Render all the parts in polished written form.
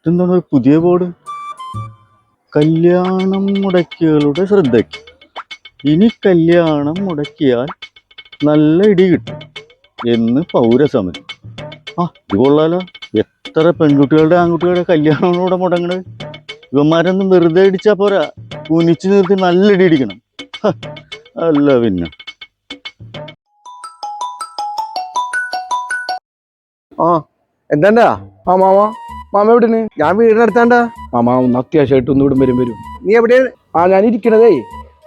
ഇതെന്താണ് പുതിയ ബോർഡ്? കല്യാണം മുടക്കികളുടെ ശ്രദ്ധയ്ക്ക്. ഇനി കല്യാണം മുടക്കിയാൽ നല്ല ഇടി കിട്ടും എന്ന് പൗരസമിതി. ഇത് കൊള്ളാലോ. എത്ര പെൺകുട്ടികളുടെ ആൺകുട്ടികളുടെ കല്യാണങ്ങളൂടെ മുടങ്ങണത്. ഇവന്മാരൊന്നും വെറുതെ ഇടിച്ചാ പോരാ, കുനിച്ചു നിർത്തി നല്ല ഇടി ഇടിക്കണം. അല്ല പിന്നെ എന്താണ്ടാ? മാമ എവിടെയാണ്? ഞാൻ വീടിനടുത്താണ്ടാ. മാമ ഒന്ന് അത്യാവശ്യമായിട്ട് ഒന്ന് ഇവിടം വരും. നീ എവിടെയാണ്? ഞാൻ ഇരിക്കണതേ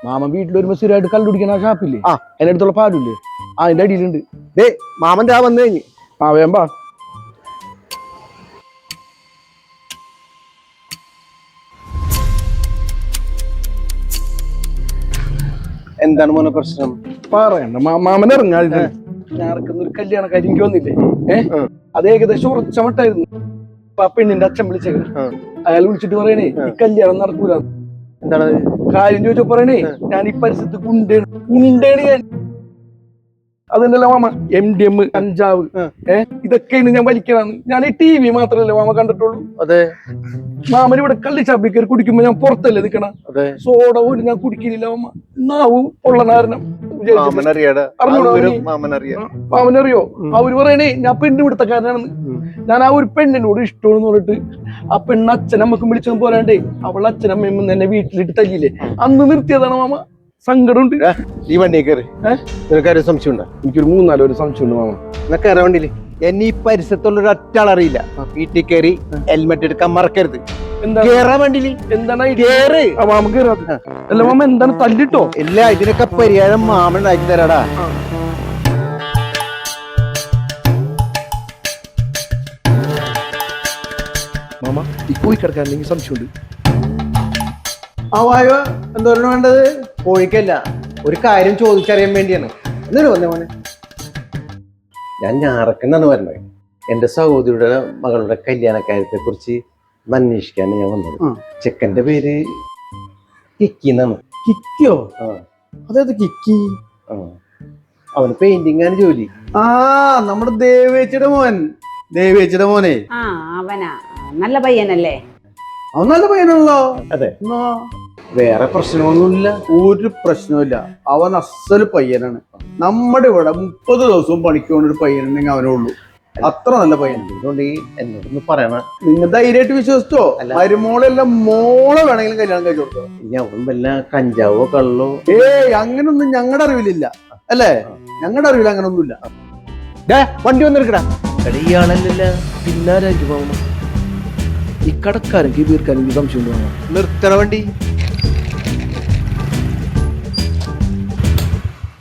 മാമ വീട്ടിൽ വരുമ്പോ സ്ഥിരമായിട്ട് കള്ളുടിക്കണ ഷാപ്പില്ലേ, അതിന്റെ അടുത്തുള്ള പാലില്ലേ, അതിന്റെ അടിയിലുണ്ട്. മാമന്റെ വന്നു കഴിഞ്ഞ്. വേമ്പാ. എന്താണ് മോനെ പ്രശ്നം? പറയണ്ട. മാമൻ ഇറങ്ങാതെ ഞാൻ ഇറക്കുന്ന ഒരു കല്യാണക്കാരി എനിക്ക് വന്നില്ലേ, അത് ഏകദേശം ഉറച്ച മട്ടായിരുന്നു. അപ്പൊ ആ പെണ്ണിന്റെ അച്ഛൻ വിളിച്ചേക്കണ്. അയാൾ വിളിച്ചിട്ട് പറയണേ ഈ കല്യാണം നടക്കൂല. എന്താണ് കാര്യം ചോദിച്ചോ പറയണേ ഞാൻ ഈ പരിസരത്ത് ഉണ്ടേണ് ഞാൻ. അതെന്നല്ല മാമ, MDM, കഞ്ചാവ്, ഇതൊക്കെയാണ് ഞാൻ വലിക്കണാന്ന്. ഞാൻ ഈ TV മാത്രല്ലേ മാമ കണ്ടിട്ടുള്ളൂ. അതെ, മാമൻ ഇവിടെ കള്ളിച്ചാപ്പി കയറി കുടിക്കുമ്പോ ഞാൻ പുറത്തല്ലേ നിക്കണ. സോഡ പോലും ഞാൻ കുടിക്കുന്നില്ല മാമ. നാവ് പൊള്ളനാരണം. മാമനറിയോ? അവര് പറയണേ ഞാൻ പെണ്ണ് ഇവിടുത്തെക്കാരനാണെന്ന്. ഞാൻ ആ ഒരു പെണ്ണിനോട് ഇഷ്ടമെന്ന് പറഞ്ഞിട്ട് ആ പെണ്ണ് അച്ഛനമ്മക്കും വിളിച്ചൊന്നും പോരാണ്ടേ അവളെ അച്ഛനമ്മയും എന്നെ വീട്ടിലിട്ട് തല്ലിയില്ലേ, അന്ന് നിർത്തിയതാണ് മാമ. സങ്കടമുണ്ട്. ഈ വണ്ടി കയറി. നിനക്കാരും സംശയം ഉണ്ടോ? എനിക്കൊരു 3-4 സംശയം ഉണ്ട് മാമ. നിനക്ക് കയറാൻ വേണ്ടിയില്ലേ? എന്നെ ഈ പരിസരത്തുള്ള ഒരു ഒറ്റാൾ അറിയില്ല. വീട്ടിൽ കയറി ഹെൽമെറ്റ് എടുക്കാൻ മറക്കരുത്. കേറാൻ വേണ്ടിയില്ലേ? എന്താണ് മാമ കേറാത്ത? അല്ല മാമ എന്താണ് തല്ലിട്ടോ? ഇല്ല, ഇതിനൊക്കെ പരിഹാരം മാമൻ ഉണ്ടാക്കി തരാടാ. മാമ ഈ പോയി കിടക്കാൻ എനിക്ക് സംശയമുണ്ട്. വായോ, എന്തോരാണ് വേണ്ടത്? കോഴിക്കല്ല, ഒരു കാര്യം ചോദിച്ചറിയാൻ വേണ്ടിയാണ്. എന്നോട് വന്നേ മോനെ. ഞാൻ ഞാറക്കെന്നാണ് പറഞ്ഞത്. എന്റെ സഹോദരിയുടെ മകളുടെ കല്യാണക്കാര്യത്തെ കുറിച്ച് അന്വേഷിക്കാനാണ് ഞാൻ വന്നത്. ചെക്കന്റെ പേര് കിക്കി എന്നാണ്. കിക്കിയോ? അതായത് കിക്കി. അവന് പെയിന്റിംഗ് ആണ് ജോലി. നമ്മുടെ ദേവേച്ചിയുടെ മോനെ. അവനാ നല്ല പയ്യനല്ലേ? അവൻ നല്ല പയ്യനാണല്ലോ. അതെ, വേറെ പ്രശ്നമൊന്നുമില്ല. ഒരു പ്രശ്നമില്ല. അവൻ അസല് പയ്യനാണ്. നമ്മുടെ ഇവിടെ 30 ദിവസവും പണിക്ക് പോകുന്നൊരു പയ്യനുണ്ടെങ്കിൽ അവനുള്ളൂ. അത്ര നല്ല പയ്യൻ. അതുകൊണ്ട് എന്നോടൊന്ന് പറയണ. നിങ്ങൾ ധൈര്യമായിട്ട് വിശ്വസിച്ചോ? മരുമോളെല്ലാം മോളെ വേണമെങ്കിലും കല്യാണം കഴിച്ചു കൊടുത്തോ. ഇനി അവൻ വല്ല കഞ്ചാവോ കള്ളോ? അങ്ങനൊന്നും ഞങ്ങളുടെ അറിവിലില്ല. അല്ലേ? ഞങ്ങളുടെ അറിവിൽ അങ്ങനൊന്നുമില്ല. വണ്ടി വന്നിരിക്കടാ. ഇയാളല്ല പിന്നാരായിരിക്കും മാമ. ഈ കടക്കാരൻ കീർക്കാൻ എനിക്ക് സംശയം ഉണ്ട്. നിർത്തണ വണ്ടി.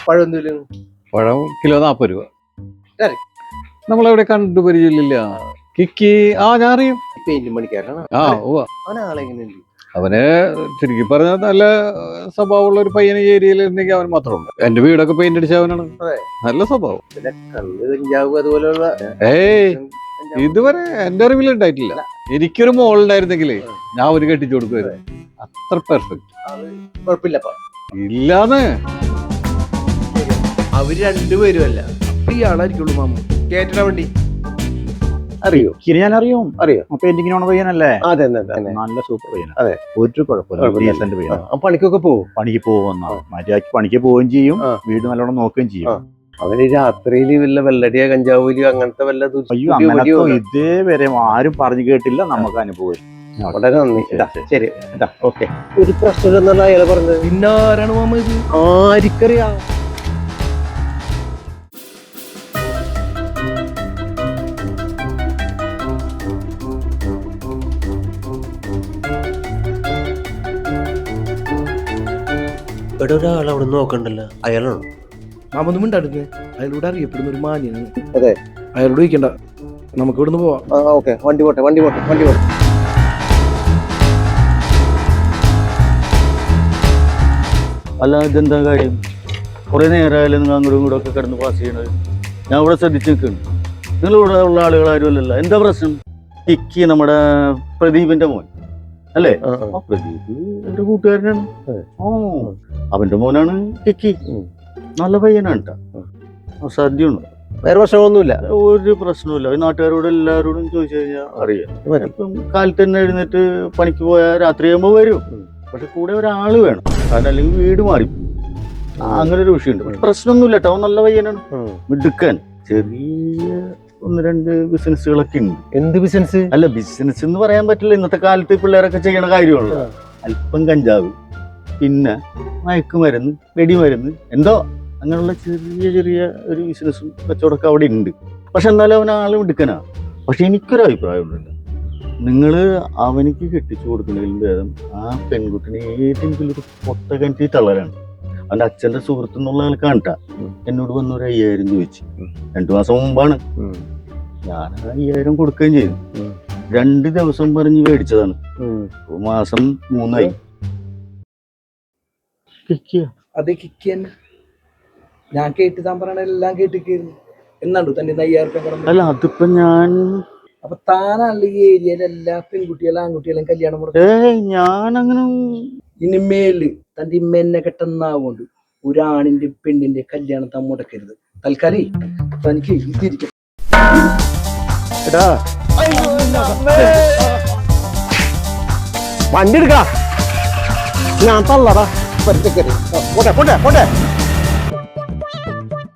പഴം കിലോ 40 രൂപ. നമ്മളെവിടെ കണ്ടു പരിചയമില്ല. കിക്കി ഞാൻ അറിയും. പെയിന്റ് പണിക്കാരനാണ്. അവന് ചുരുക്കി പറഞ്ഞാൽ നല്ല സ്വഭാവമുള്ള ഒരു പയ്യന് ഏരിയയിൽ ഉണ്ടെങ്കിൽ അവൻ മാത്രമേ ഉള്ളൂ. എന്റെ വീടൊക്കെ പെയിന്റ് അടിച്ച അവനാണ്. നല്ല സ്വഭാവം. അതുപോലെയുള്ള ഇതുവരെ എന്റെ അറിവിലുണ്ടായിട്ടില്ല. എനിക്കൊരു മോളുണ്ടായിരുന്നെങ്കിലേ ഞാൻ ഒരു കെട്ടിച്ചു കൊടുക്കുമായിരുന്നു. അത്ര പെർഫെക്റ്റ്. കുഴപ്പമില്ലപ്പാ. ഇല്ലാന്ന് അവര് രണ്ടുപേരും അല്ല. ഇയാളായിരിക്കുള്ളൂ മാമ. കേട്ട വണ്ടി അറിയോ? ഞാൻ അറിയും. പെയിന്റിങ്ങിനോട് പയ്യനല്ലേ? അതെ, നല്ല സൂപ്പർ പയ്യന. അതെ, ഒരു കുഴപ്പമില്ല. പണിക്കൊക്കെ പോകും. പണിക്ക് പോകുന്ന മര്യാദക്ക് പണിക്ക് പോവുകയും ചെയ്യും, വീട് നല്ലോണം നോക്കുകയും ചെയ്യും. അവന് രാത്രിയിൽ വല്ല വെള്ളടിയ കഞ്ചാവൂലി അങ്ങനത്തെ വല്ല ഇതേവരെ ആരും പറഞ്ഞു കേട്ടില്ല. നമുക്ക് അനുഭവം. വളരെ നന്ദി. ശരി, ഓക്കെ. ഒരു പ്രശ്നം അയാളെ പറഞ്ഞത്. പിന്നാരാണ് മാമ ഇത്? ആർക്കറിയാം. ഇവിടെ ഒരാൾ അവിടെ നോക്കണ്ടല്ലോ. അയാളാണോ? മാമൊന്നും മിണ്ടാടുന്നേ. അയാളോട് അറിയപ്പെടുന്ന ഒരു മാന്യനാണ്. അതെ, അയാളോട് ചോദിക്കണ്ട. നമുക്ക് ഇവിടുന്ന് പോവാം. ഓക്കെ, വണ്ടി പോട്ടെ. അല്ല, ഇതെന്താ കാര്യം? കുറെ നേരമായാലും നിങ്ങൾ അങ്ങോട്ടും ഇങ്ങോട്ടും ഒക്കെ കിടന്ന് പാസ് ചെയ്യണത്. ഞാൻ ഇവിടെ ശ്രദ്ധിച്ച് നിൽക്കുന്നു. നിങ്ങൾ ഇവിടെ ഉള്ള ആളുകൾ ആരും അല്ലല്ലോ. എന്താ പ്രശ്നം? കിക്കി നമ്മുടെ പ്രദീപിന്റെ മോൻ അല്ലേ? പ്രദീപ് എന്റെ കൂട്ടുകാരനാണ്. അവന്റെ മോനാണ് കിക്കി. നല്ല പയ്യനാണ് കേട്ടോ. സദ്യയുണ്ട്. വേറെ പ്രശ്നമൊന്നുമില്ല. ഒരു പ്രശ്നവുമില്ല. ഈ നാട്ടുകാരോട് എല്ലാവരോടും ചോദിച്ചു കഴിഞ്ഞാൽ അറിയാം. ഇപ്പം കാലത്ത് തന്നെ എഴുന്നേറ്റ് പണിക്ക് പോയാൽ രാത്രിയാകുമ്പോൾ വരും. പക്ഷെ കൂടെ ഒരാൾ വേണം, കാരണം അല്ലെങ്കിൽ വീട് മാറി അങ്ങനെ ഒരു വിഷയമുണ്ട്. പക്ഷെ പ്രശ്നമൊന്നുമില്ല കേട്ടോ, അവൻ നല്ല പയ്യനാണ്, മിടുക്കൻ. ചെറിയ 1-2 ബിസിനസ്സുകളൊക്കെ ഉണ്ട്. എന്ത് ബിസിനസ്? അല്ല, ബിസിനസ് എന്ന് പറയാൻ പറ്റില്ല, ഇന്നത്തെ കാലത്ത് പിള്ളേരൊക്കെ ചെയ്യണ കാര്യമുള്ളൂ. അല്പം കഞ്ചാവ്, പിന്നെ മയക്കുമരുന്ന്, വെടിമരുന്ന്, എന്തോ അങ്ങനെയുള്ള ചെറിയ ചെറിയ ഒരു ബിസിനസ്സും കച്ചവടമൊക്കെ അവിടെ ഉണ്ട്. പക്ഷെ എന്നാലും അവൻ ആൾ മിടുക്കനാണ്. പക്ഷെ എനിക്കൊരു അഭിപ്രായമുണ്ട്, നിങ്ങൾ അവനിക്ക് കെട്ടിച്ചു കൊടുക്കുന്നതിലും ഭേദം ആ പെൺകുട്ടിനെ ഏതെങ്കിലും ഒരു പൊട്ട കിണറ്റി തള്ളലാണ്. അവൻ്റെ അച്ഛൻ്റെ സുഹൃത്ത് എന്നുള്ള ആൾക്കാണ്. എന്നോട് വന്ന് ഒരു 5000 ചോദിച്ചു. 2 മാസം മുമ്പാണ്. ഞാൻ 5000 കൊടുക്കുകയും ചെയ്തു. 2 ദിവസം പറഞ്ഞ് മേടിച്ചതാണ്. മാസം 3 ആയി. അത് കിക്ക് തന്നെ. ഞാൻ കേട്ട് താൻ പറയണ എല്ലാം കേട്ടിരിക്കുന്നു. എന്നാണ്ടു തന്നെ 5000 രൂപ കടന്നു. അല്ല, അതിപ്പോ ഞാൻ അപ്പൊ താനാണല്ലോ ഈ ഏരിയയിലെ എല്ലാ പെൺകുട്ടികളും ആൺകുട്ടികളും കല്യാണം മുടക്കും. ഞാനങ്ങനെ ഇനിമേല് തന്റെ ഇമ്മേനെ കെട്ടുന്നാവുകൊണ്ട് ഒരാണിന്റെ പെണ്ണിന്റെ കല്യാണം താൻ മുടക്കരുത്. തൽക്കാലം തനിക്ക് തിരിക്കും. വണ്ടി എടുക്കാ, ഞാൻ തള്ളടാ.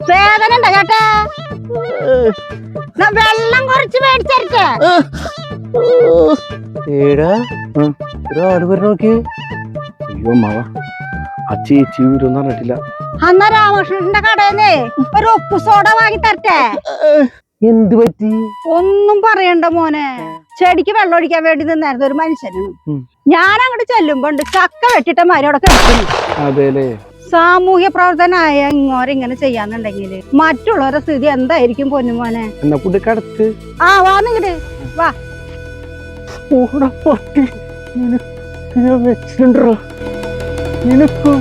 വേദന ഉണ്ടോ ചേട്ടാ? വെള്ളം കുറച്ച് മേടിച്ചേ. ഒരാള് വരെ നോക്കി. അയ്യോ മാവ, ആ ചേച്ചി വീരൊന്നും പറഞ്ഞിട്ടില്ല. അന്നാ രാമകൃഷ്ണന്റെ കടയിന്നേ ഒരു ഉപ്പ് സോഡ വാങ്ങി തരട്ടെ. എന്ത് പറ്റി? ഒന്നും പറയണ്ട മോനെ, ചെടിക്ക് വെള്ളം ഒഴിക്കാൻ വേണ്ടി നിന്നായിരുന്നു ഒരു മനുഷ്യനാണ്. ഞാൻ അങ്ങോട്ട് ചെല്ലുമ്പോണ്ട് ചക്ക വെട്ടിട്ട മരോടെ കിടക്കുന്നു. അതെല്ലേ, സാമൂഹ്യ പ്രവർത്തനായ ഇങ്ങനെ ചെയ്യാന്നുണ്ടെങ്കിൽ മറ്റുള്ളവരുടെ സ്ഥിതി എന്തായിരിക്കും പൊന്നുമോനെ? എന്നാ ഫുഡ് കടത്ത്. ആ വാ, നിങ്ങട് വാ. വെച്ചിട്ടുണ്ടോ നിനക്കും